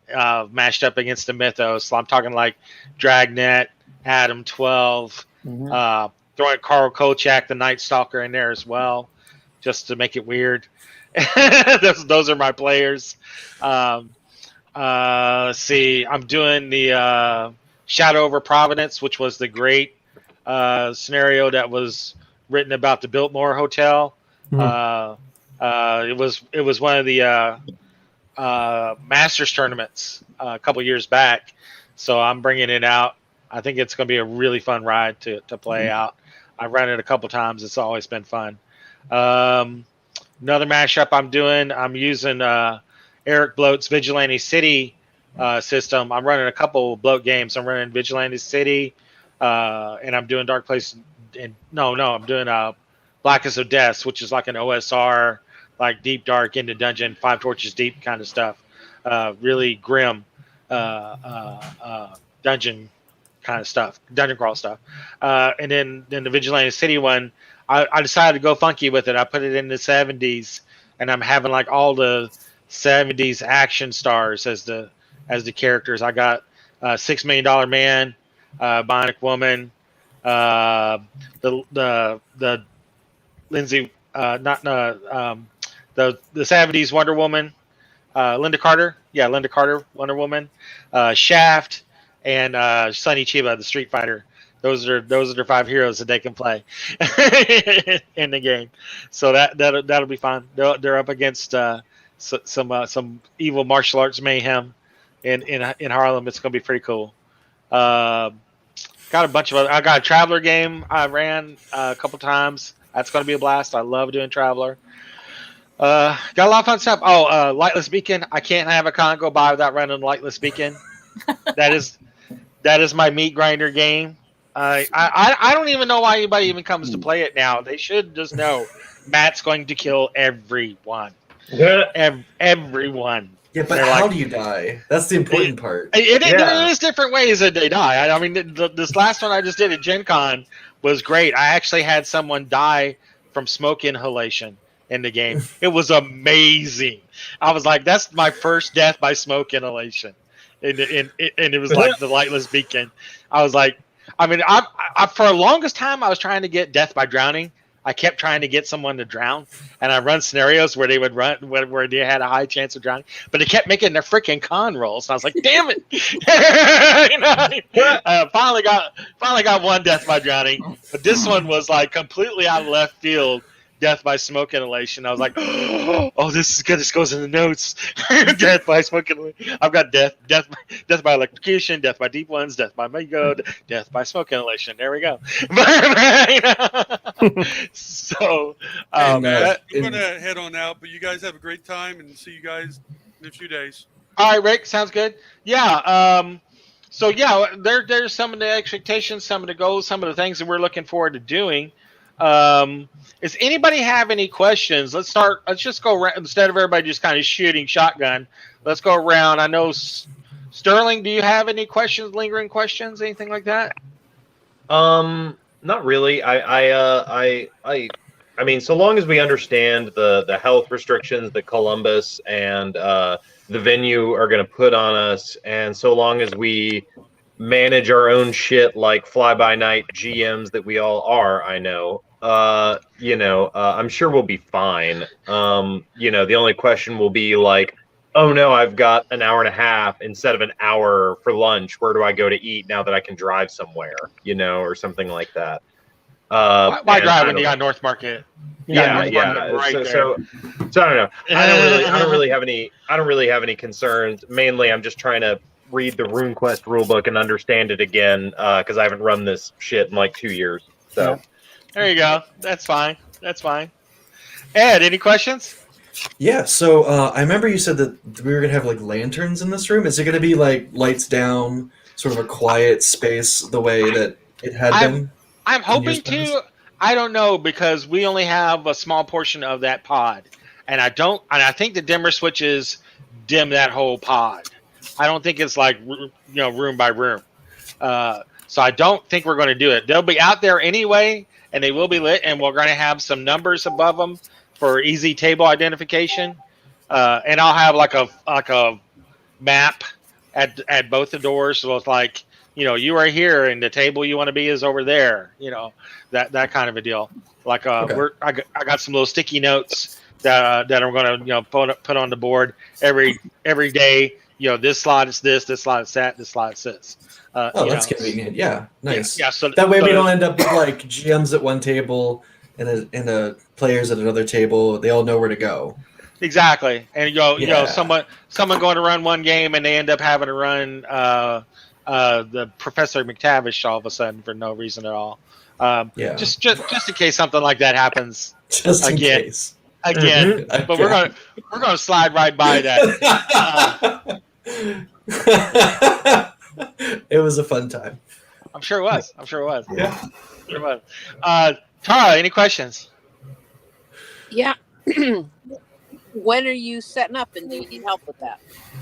mashed up against the mythos. So I'm talking like Dragnet, Adam 12, throwing Carl Kolchak, the Night Stalker, in there as well, just to make it weird. those are my players. Let's see. I'm doing the Shadow over Providence, which was the great scenario that was written about the Biltmore Hotel. It was one of the Masters tournaments a couple years back, so I'm bringing it out. I think it's going to be a really fun ride to play out. I've run it a couple times. It's always been fun. Another mashup I'm using Eric Bloat's Vigilante City system. I'm running a couple Bloat games. I'm running Vigilante City, and I'm doing Dark Place. I'm doing Blackest of Deaths, which is like an OSR, like deep dark into dungeon, 5 torches deep kind of stuff. Really grim dungeon kind of stuff, dungeon crawl stuff. And then the Vigilante City one, I decided to go funky with it. I put it in the 70s, and I'm having like all the 70s action stars as the characters. I got $6 Million Man, Bionic Woman, the Lindsay, the 70s Wonder Woman, Linda Carter, Wonder Woman, Shaft, and Sonny Chiba, the Street Fighter. Those are the 5 heroes that they can play in the game. So that'll be fun. They're up against some evil martial arts mayhem in Harlem. It's gonna be pretty cool. Got a bunch of I got a Traveler game I ran a couple times. That's gonna be a blast. I love doing Traveler. Got a lot of fun stuff. Lightless Beacon. I can't have a con go by without running Lightless Beacon. That is my meat grinder game. I don't even know why anybody even comes to play it now. They should just know Matt's going to kill everyone. Everyone. Yeah, but how do you die? That's the important part. There is different ways that they die. I mean, this last one I just did at Gen Con was great. I actually had someone die from smoke inhalation in the game. It was amazing. I was like, that's my first death by smoke inhalation. And it was like the Lightless Beacon. I was like, I mean, I for the longest time I was trying to get death by drowning. I kept trying to get someone to drown, and I run scenarios where they would run where they had a high chance of drowning, but they kept making their freaking con rolls. And I was like, "Damn it!" Finally got one death by drowning, but this one was like completely out of left field. Death by smoke inhalation. I was like, "Oh, this is good. This goes in the notes." Death by smoke inhalation. I've got death by electrocution, death by deep ones, death by Mego, death by smoke inhalation. There we go. So, I'm gonna head on out, but you guys have a great time, and see you guys in a few days. All right, Rick. Sounds good. Yeah. So yeah, there's some of the expectations, some of the goals, some of the things that we're looking forward to doing. Does anybody have any questions? Let's just go around instead of everybody just kind of shooting shotgun. Let's go around. I know Sterling, do you have any questions, lingering questions, anything like that? Not really. I mean, so long as we understand the health restrictions that Columbus and the venue are going to put on us, and so long as we manage our own shit like fly-by-night GMs that we all are, I know. I'm sure we'll be fine. The only question will be like, oh no, I've got an hour and a half instead of an hour for lunch. Where do I go to eat now that I can drive somewhere? Or something like that. Why drive when you got North Market? Yeah. Right so I don't know. I don't really have any concerns. Mainly, I'm just trying to read the RuneQuest rulebook and understand it again because I haven't run this shit in like 2 years. So. Yeah. There you go. That's fine. Ed, any questions? Yeah, so I remember you said that we were going to have like lanterns in this room. Is it going to be like lights down, sort of a quiet space the way that it had been? I'm hoping to. I don't know because we only have a small portion of that pod. And I think the dimmer switches dim that whole pod. I don't think it's like room by room. So I don't think we're going to do it. They'll be out there anyway, and they will be lit, and we're going to have some numbers above them for easy table identification. And I'll have like a map at both the doors, so it's like, you are here, and the table you want to be is over there. That kind of a deal. Like I got some little sticky notes that I'm going to put on the board every day. This slot is this slot is that, this slot is this. That's convenient. Yeah, nice. Yeah. So that way we don't end up with like GMs at one table and the players at another table. They all know where to go. Exactly. And someone going to run one game and they end up having to run the Professor McTavish all of a sudden for no reason at all. Just in case something like that happens. Just in case. Again. Okay. But we're gonna slide right by that. It was a fun time. I'm sure it was. Yeah. Sure it was. Tara, any questions? Yeah. When are you setting up, and do you need help with that?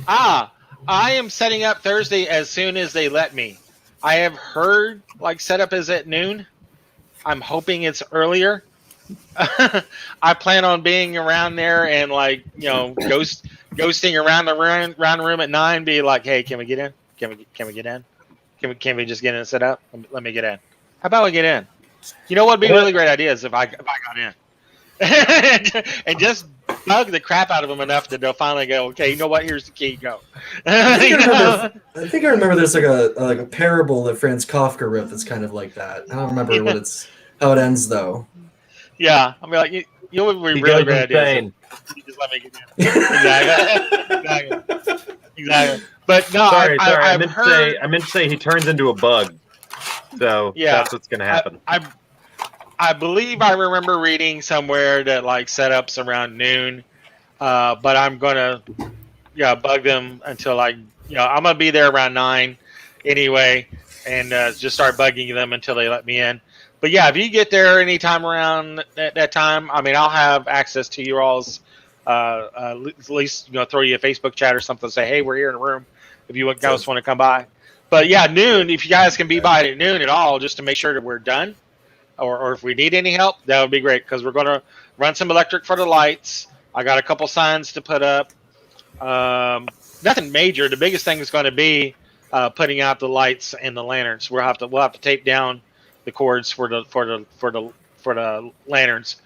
I am setting up Thursday as soon as they let me. I have heard setup is at noon. I'm hoping it's earlier. I plan on being around there and ghosting around the room at 9. Be like, hey, can we get in? Can we get in? Can we just get in and set up? Let me get in. How about we get in? You know what would be a really great idea is if I got in and just bug the crap out of them enough that they'll finally go, okay, you know what? Here's the key. Go. I think I remember there's like a parable that Franz Kafka wrote that's kind of like that. I don't remember how it ends though. Yeah, I mean, like you would be really great idea. You just let me get in. Exactly. But no, sorry. I meant to say he turns into a bug. So that's what's going to happen. I believe I remember reading somewhere that setups around noon, but I'm gonna bug them until I'm gonna be there around 9 anyway, and just start bugging them until they let me in. But yeah, if you get there anytime around that time, I mean, I'll have access to your all's at least throw you a Facebook chat or something, say, hey, we're here in a room if you guys want to come by. But yeah, noon, if you guys can be by at noon at all, just to make sure that we're done. Or if we need any help, that would be great, because we're going to run some electric for the lights. I got a couple signs to put up. Nothing major. The biggest thing is going to be putting out the lights and the lanterns. We'll have to tape down the cords for the lanterns.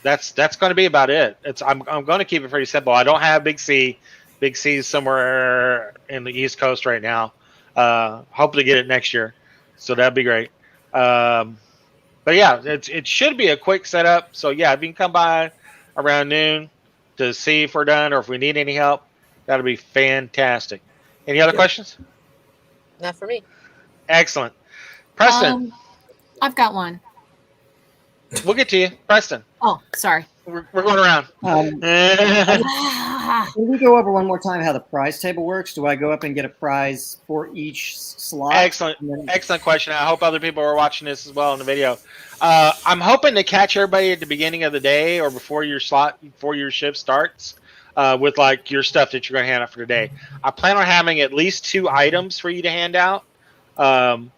That's going to be about it. I'm going to keep it pretty simple. I don't have Big C. Big C's somewhere in the East Coast right now. Hope to get it next year, so that'd be great. But yeah, it should be a quick setup. So yeah, if you can come by around noon to see if we're done or if we need any help, that'll be fantastic. Any other questions? Not for me. Excellent. Preston. I've got one. We'll get to you. Preston. Oh, sorry. We're going around. Can we go over one more time how the prize table works? Do I go up and get a prize for each slot? Excellent question. I hope other people are watching this as well in the video. I'm hoping to catch everybody at the beginning of the day or before your shift starts with your stuff that you're going to hand out for today. I plan on having at least 2 items for you to hand out. Something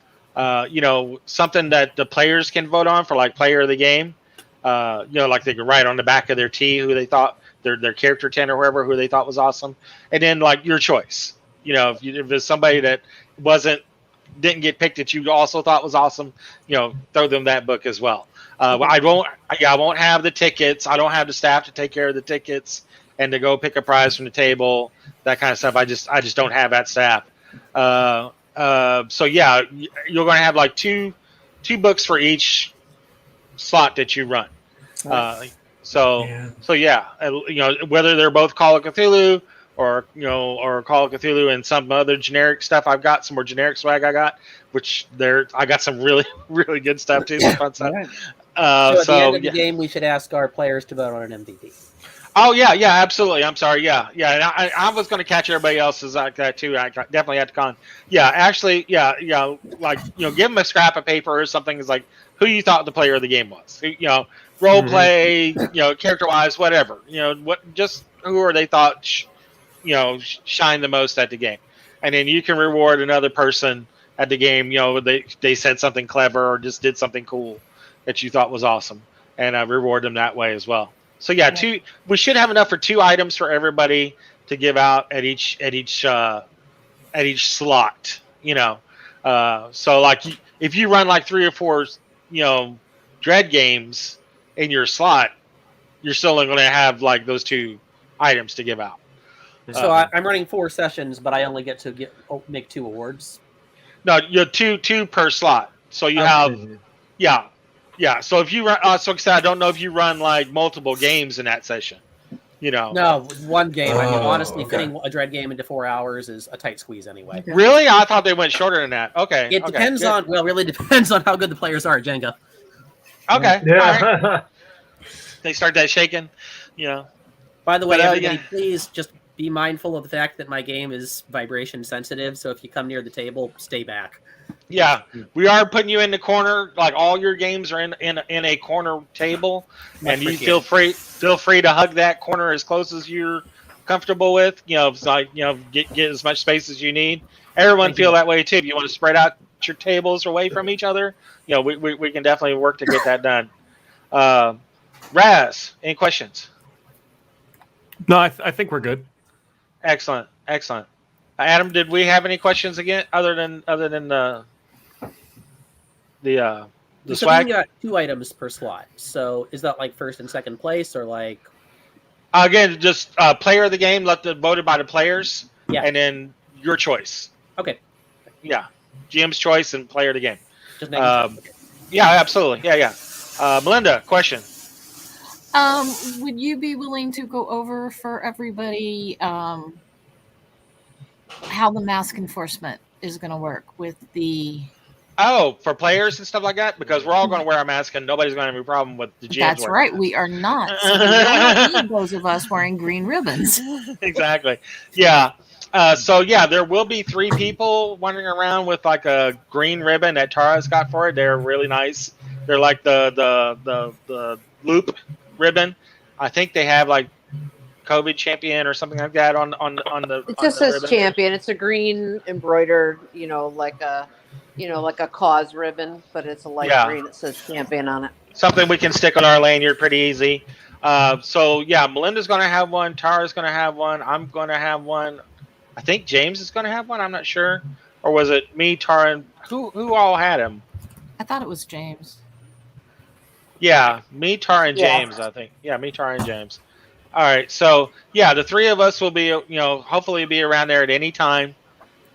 that the players can vote on for player of the game. They can write on the back of their tee who they thought their character 10 or whoever who they thought was awesome, and then your choice. If there's somebody that didn't get picked that you also thought was awesome, throw them that book as well. I won't have the tickets. I don't have the staff to take care of the tickets and to go pick a prize from the table, that kind of stuff. I just don't have that staff. So yeah, you're going to have two books for each slot that you run. So yeah, whether they're both Call of Cthulhu or Call of Cthulhu and some other generic stuff. I've got some more generic swag I got some really, really good stuff too. Some fun stuff. Right. So at the end of the game, we should ask our players to vote on an MVP. Oh yeah, absolutely. I'm sorry. Yeah. And I was going to catch everybody else's like that too. I definitely had to con. Yeah, actually, yeah. Give them a scrap of paper or something. Is who you thought the player of the game was. Role play, character wise, whatever. Just they thought shine the most at the game, and then you can reward another person at the game. They said something clever or just did something cool that you thought was awesome, and reward them that way as well. So yeah, we should have enough for 2 items for everybody to give out at each slot. So like if you run like 3 or 4 dread games in your slot, you're still only going to have like those 2 items to give out. So I'm running 4 sessions, but I only get to make 2 awards. No, you're two per slot. So you have, yeah. So if you run, I don't know if you run like multiple games in that session. No, 1 game. I mean, honestly, fitting a dread game into 4 hours is a tight squeeze anyway. Okay. Really? I thought they went shorter than that. Okay. It depends on. Well, really depends on how good the players are at Jenga. Okay. Yeah. All right. They start that shaking. By the way, everybody, please just be mindful of the fact that my game is vibration sensitive. So if you come near the table, stay back. Yeah, we are putting you in the corner. Like all your games are in a corner table, and you feel free to hug that corner as close as you're comfortable with. It's like get as much space as you need. Everyone feel that way too. If you want to spread out your tables away from each other, we can definitely work to get that done. Raz, any questions? No, I think we're good. Excellent. Adam, did we have any questions again other than the swag? You got 2 items per slot. So is that like first and second place, or like? Again, just player of the game, voted by the players, and then your choice. Okay. Yeah, GM's choice and player of the game. Just yeah, absolutely. Yeah. Melinda, question. Would you be willing to go over for everybody how the mask enforcement is going to work with the... Oh, for players and stuff like that? Because we're all going to wear a mask and nobody's going to have a problem with the GMs. That's right. We are not. So we don't need those of us wearing green ribbons. Exactly. Yeah. There will be 3 people wandering around with like a green ribbon that Tara's got for it. They're really nice. They're like the loop ribbon. I think they have like COVID champion or something like that on the. It just says ribbon. champion. It's a green embroidered, like a cause ribbon, but it's a light green that says champion on it. Something we can stick on our lanyard pretty easy. Melinda's going to have one. Tara's going to have one. I'm going to have one. I think James is going to have one. I'm not sure. Or was it me, Tara, and who all had him? I thought it was James. Yeah, me, Tara, and James, I think. Yeah, me, Tara, and James. All right, so, the 3 of us will be, hopefully be around there at any time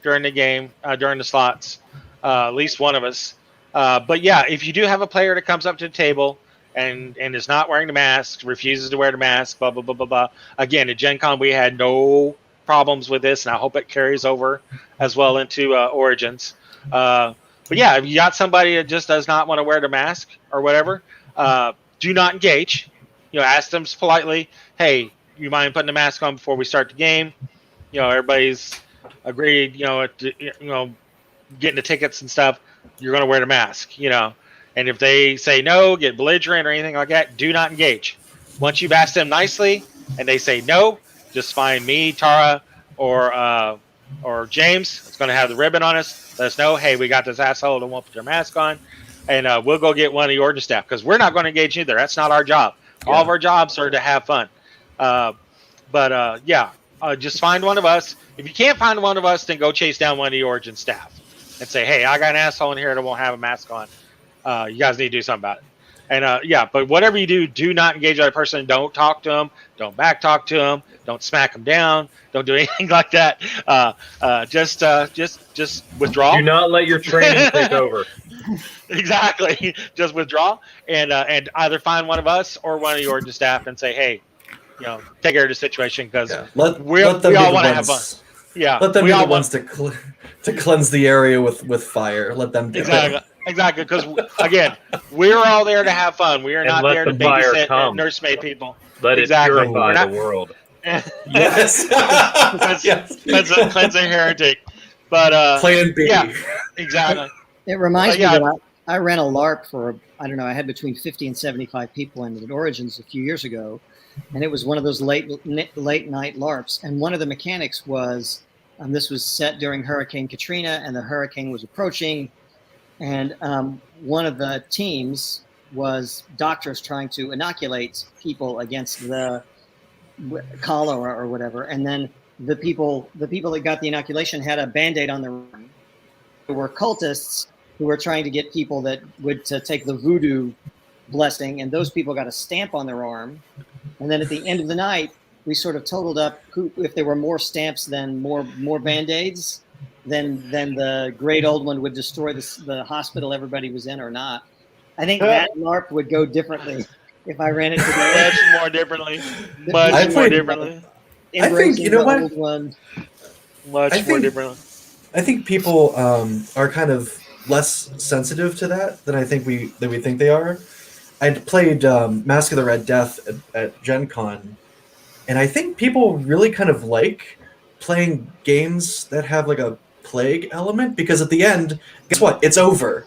during the game, during the slots, at least one of us. If you do have a player that comes up to the table and is not wearing the mask, refuses to wear the mask, blah, blah, blah, blah, blah. Again, at Gen Con, we had no problems with this, and I hope it carries over as well into Origins. If you got somebody that just does not want to wear the mask or whatever, do not engage. Ask them politely, hey, you mind putting the mask on before we start the game? Everybody's agreed, getting the tickets and stuff, you're going to wear the mask, And if they say no, get belligerent or anything like that, do not engage. Once you've asked them nicely and they say no, just find me, Tara, or James. It's going to have the ribbon on us. Let us know, hey, we got this asshole that won't put their mask on. And we'll go get one of the Origin staff because we're not going to engage either. That's not our job. Yeah. All of our jobs are to have fun. Just find one of us. If you can't find one of us, then go chase down one of the Origin staff and say, hey, I got an asshole in here that won't have a mask on. You guys need to do something about it. And but whatever you do, do not engage that person. Don't talk to them. Don't back talk to them. Don't smack them down. Don't do anything like that. Just withdraw. Do not let your training take over. Exactly. Just withdraw and either find one of us or one of the Origin staff and say, hey, take care of the situation because we all want to have fun. Yeah, let them be the ones to cleanse the area with fire. Let them do it. Exactly, because again, we're all there to have fun. We are not there to babysit and nursemaid people. Let it purify the world. Yes. Cleanse a heretic. But Plan B. Yeah, exactly. It reminds me that I ran a LARP for, I had between 50 and 75 people in at Origins a few years ago. and it was one of those late night LARPs. And one of the mechanics was this was set during Hurricane Katrina, and the hurricane was approaching. And one of the teams was doctors trying to inoculate people against the cholera or whatever. And then the people that got the inoculation had a Band-Aid on their arm. There were cultists who were trying to get people that would to take the voodoo blessing, and those people got a stamp on their arm. And then at the end of the night, we sort of totaled up if there were more stamps than more Band-Aids, then the great old one would destroy the hospital everybody was in or not. I think that LARP would go differently if I ran it much more differently. Much more differently. I think, you know what? Much more differently. I think people are kind of less sensitive to that than I think we think they are. I played Mask of the Red Death at Gen Con, and I think people really kind of like playing games that have like a plague element, because at the end, guess what? It's over.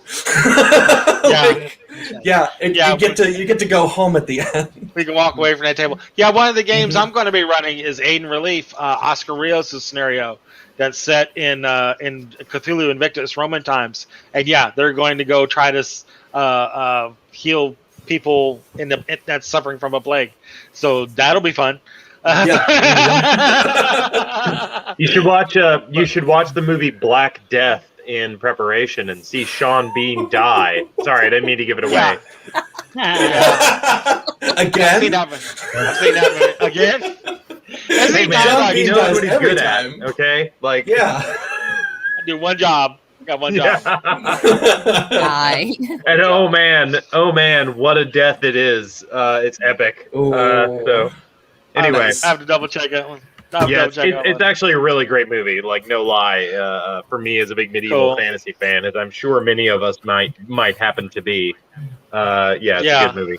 You get to go home at the end. We can walk away from that table. Yeah, one of the games I'm going to be running is Aiden Relief, Oscar Rios' scenario that's set in Cthulhu Invictus Roman times, and they're going to go try to heal people that's suffering from a plague. So that'll be fun. You should watch the movie Black Death in preparation and see Sean Bean die. Sorry, I didn't mean to give it away. Again? I've seen that movie. Again? Hey man, he knows what he's good at. Okay, I do one job. Got one job. And oh man, what a death it is! It's epic. So anyway, I have to double check that one. It's actually a really great movie. Like, no lie, for me as a big medieval fantasy fan, as I'm sure many of us might happen to be. It's a good movie.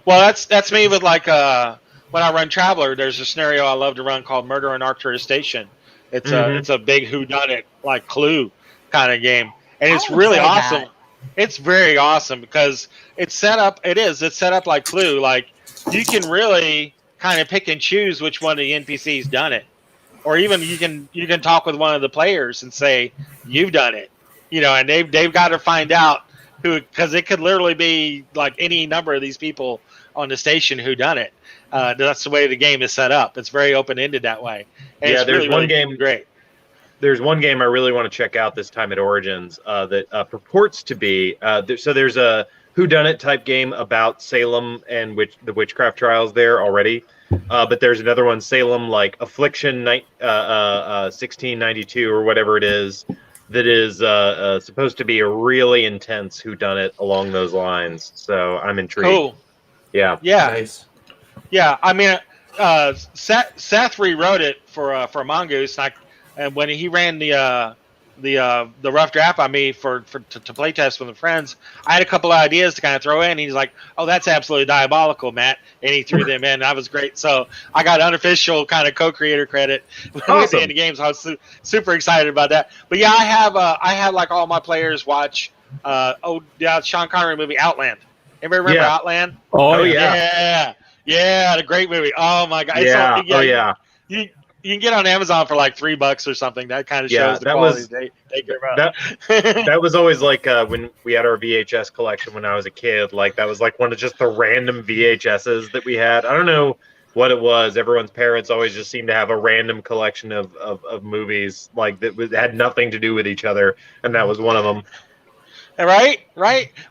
Well, that's me with when I run Traveler. There's a scenario I love to run called Murder on Arcturus Station. It's a big whodunit, like Clue kind of game, and it's really awesome. It's very awesome because it's set up like Clue. Like, you can really kind of pick and choose which one of the NPCs done it, or even you can talk with one of the players and say you've done it, and they've got to find out who, because it could literally be like any number of these people on the station who done it. That's the way the game is set up. It's very open ended that way. And it's there's really, one really game great. There's one game I really want to check out this time at Origins that purports to be so there's a whodunit type game about Salem and the witchcraft trials there already, but there's another one, Salem like Affliction 1692 or whatever it is, that is supposed to be a really intense whodunit along those lines. So I'm intrigued. Cool. Yeah. Nice. Yeah, I mean, Seth rewrote it for Mongoose, and when he ran the rough draft on me to play test with the friends, I had a couple of ideas to kind of throw in. And he's like, "Oh, that's absolutely diabolical, Matt," and he threw them in. That was great. So I got unofficial kind of co-creator credit with the games. I was super excited about that. But yeah, I have like all my players watch Sean Connery movie Outland. Anybody remember Outland? Oh yeah. Yeah, the great movie. Oh my god. You can get on Amazon for like $3 or something. That kind of shows the quality they give out. That was always like when we had our VHS collection when I was a kid. Like, that was like one of just the random VHSs that we had. I don't know what it was. Everyone's parents always just seemed to have a random collection of movies like that had nothing to do with each other, and that was one of them. Right.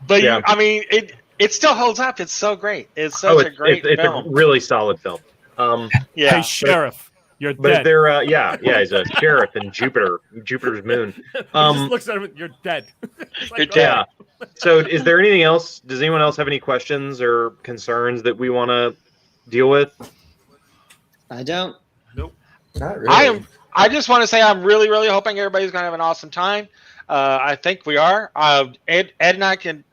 But I mean, it still holds up. It's so great. It's such a great film. It's a really solid film. Hey, Sheriff, you're dead. But they're he's a sheriff in Jupiter's moon. He just looks at him. You're dead. You're dead. So, is there anything else? Does anyone else have any questions or concerns that we want to deal with? I don't. Nope. Not really. I just want to say I'm really, really hoping everybody's going to have an awesome time. I think we are. Ed and I can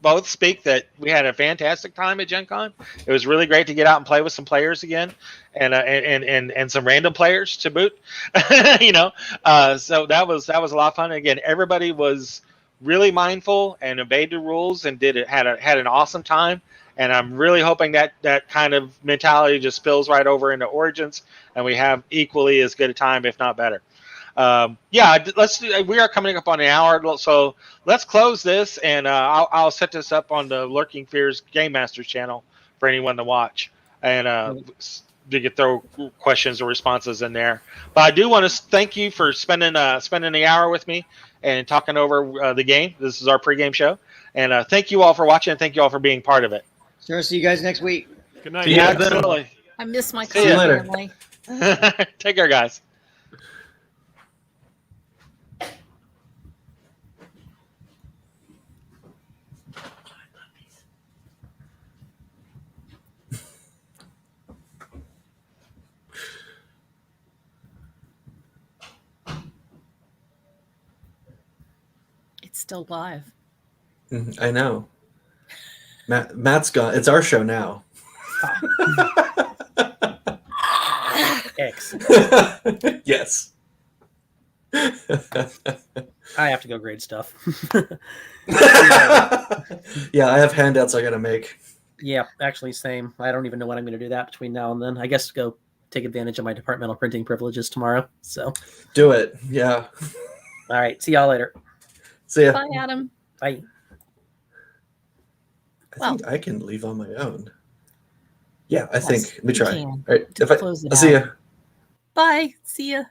both speak that we had a fantastic time at Gen Con. It was really great to get out and play with some players again, and some random players to boot. So that was a lot of fun. Again, everybody was really mindful and obeyed the rules and had an awesome time. And I'm really hoping that that kind of mentality just spills right over into Origins, and we have equally as good a time, if not better. Let's do. We are coming up on an hour, so let's close this, and I'll set this up on the Lurking Fears Game Masters channel for anyone to watch, and you can throw questions or responses in there. But I do want to thank you for spending the hour with me and talking over the game. This is our pregame show, and thank you all for watching, and thank you all for being part of it. Sure. See you guys next week. Good night. Yeah, absolutely. I miss my See you later. family. Take care, guys. It's still live. I know. Matt's gone. It's our show now. X. Yes. I have to go grade stuff. Yeah, I have handouts I gotta make. Yeah, actually, same. I don't even know when I'm going to do that between now and then. I guess go take advantage of my departmental printing privileges tomorrow. So Do it. Yeah. all right, see y'all later. See ya. Bye, Adam. Bye. I think I can leave on my own. Yeah, I think. Let me you try. can. All right. To close it I'll see out. ya. Bye. See ya.